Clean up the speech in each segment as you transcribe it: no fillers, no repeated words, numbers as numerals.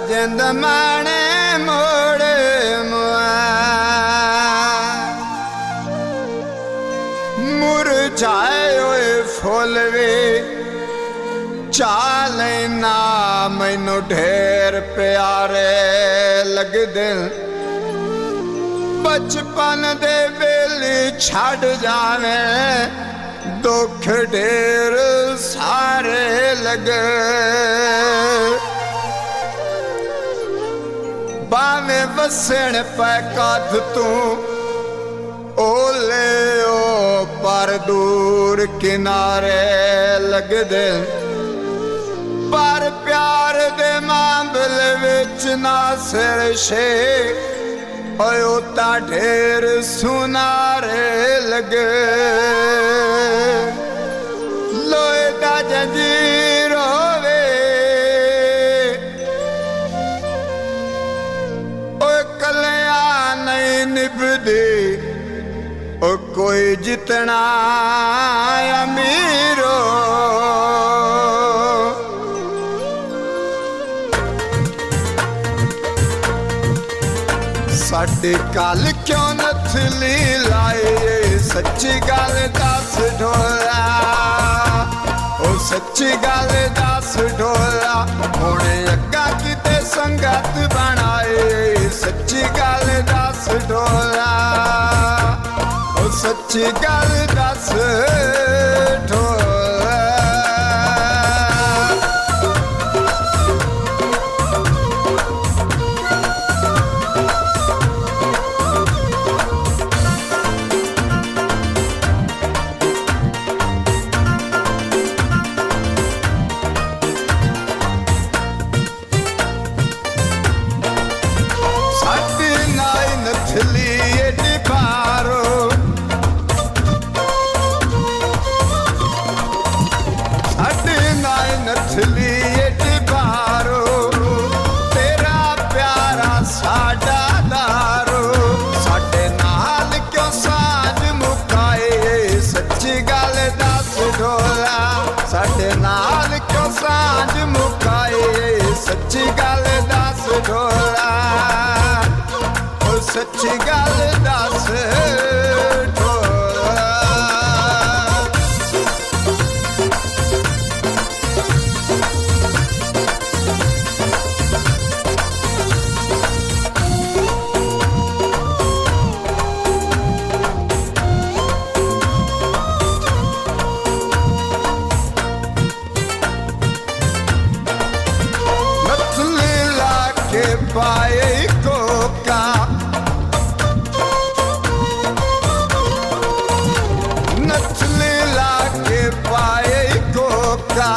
जिंद माने मोड़ मुआ मुरझाए हुए फुल वे चाले ना मैनू ढेर प्यारे लगदे बचपन दे वेले छड़ जावे दुख ढेर सारे लगे बावे वसण पै कद तू ओले ओ पर दूर किनारे लगदे पर प्यार दे मामले विच ना सिर शे ओता ढेर सुनारे लगे लोए दा जंजीर होवे ओ कलिया नहीं निभदी ओ कोई जितना अमीरो साडे कल क्यों नथली लाए सच्ची गल दस ढोला ओ सच्ची गल दस ढोला हुणे अग्गा किते संगत बनाए सच्ची गल दस ढोला ओ सच्ची गल दस ढोला साडे नाल क्यों सांझ मुकाए सच्ची गल दस ढोला ओ सच्ची गल दस ढोला पाए कोका नथले लाके पाए कोका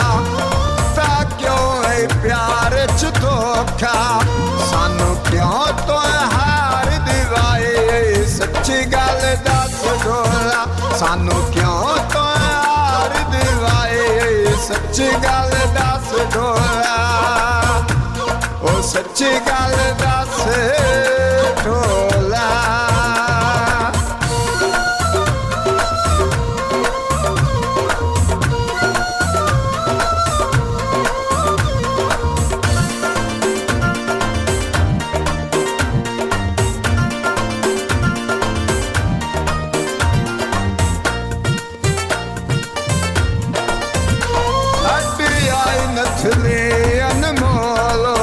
ता क्यों है प्यार च धोखा सानू क्यों तो हार दिवाए सच्ची गल दस ढोला सानू क्यों तो हार दिवाए सच्ची गल दस ढोला ओ सच्ची गल दस ढोला अड्डी आई नथली अनमोलो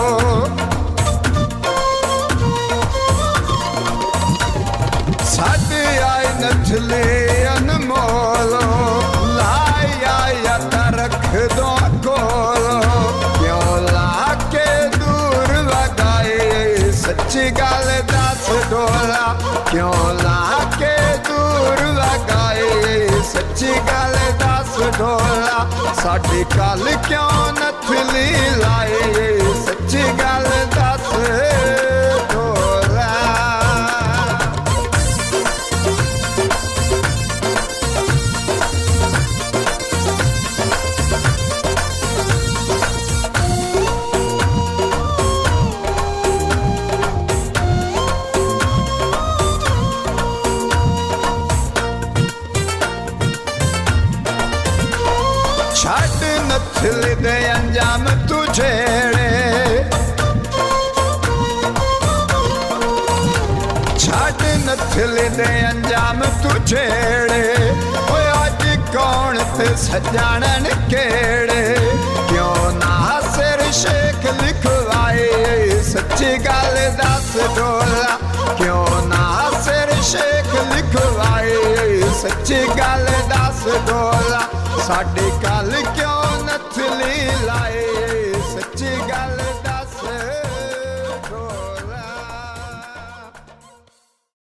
नथले अनमोलो लाया या रख दो कोलो क्यों लाके दूर लगाए सच्ची गल दस ढोला क्यों लाके दूर लगाए सच्ची गल दस ढोला साडी कल क्यों नथली लाए सच्ची गल दस ढोला छड़ नथली दे अंजाम तुझेड़े नथली दे अंजाम तू छेड़े ओए अज कौन ते सजानन केड़े क्यों ना सिर शेख लिखवाए सच्ची गल दस डोला क्यों ना सिर शेख लिखवाए सच्ची गल दस डोला साडी गल क्यों नथली लाए